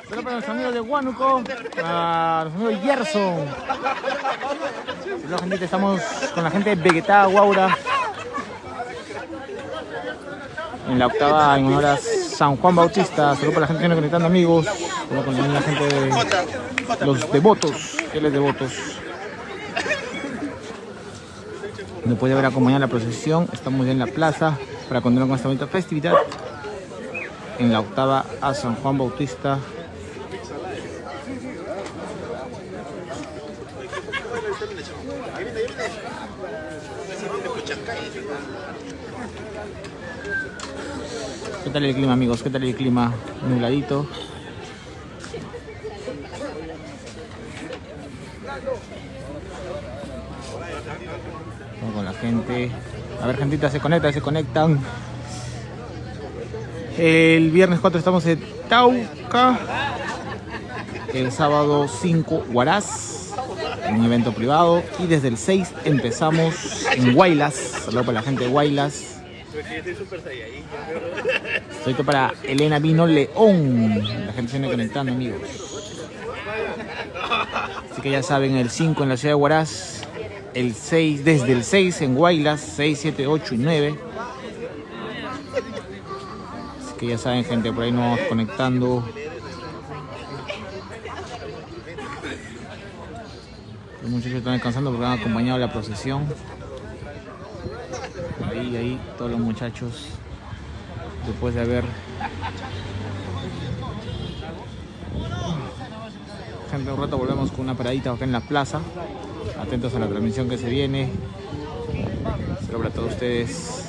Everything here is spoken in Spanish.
Saludos para los amigos de Huánuco, para los amigos de Gerson. Saludos, gente, estamos con la gente de Vegetada Guaura. En la octava en honor a San Juan Bautista. Saludos para la gente que viene conectando, amigos. Saludos con la gente de los devotos, fieles devotos. Después de haber acompañado la procesión, estamos ya en la plaza para continuar con esta bonita festividad. En la octava a San Juan Bautista. ¿Qué tal el clima, amigos? ¿Qué tal el clima? Nubladito. Vamos con la gente. A ver, gentita, se conectan. El viernes 4 estamos en Tauca. El sábado 5, Huaraz, en un evento privado. Y desde el 6 empezamos en Huaylas. Saludos para la gente de Huaylas. Soy para Elena Vino León. La gente se viene conectando, amigos. Así que ya saben, el 5 en la ciudad de Huaraz. El 6, desde el 6 en Huaylas. 6, 7, 8 y 9. Así que ya saben, gente, por ahí nos vamos conectando. Los muchachos están descansando porque han acompañado la procesión. Ahí, todos los muchachos, después de haber... Gente, un rato volvemos con una paradita acá en la plaza. Atentos a la transmisión que se viene. Saludos para todos ustedes.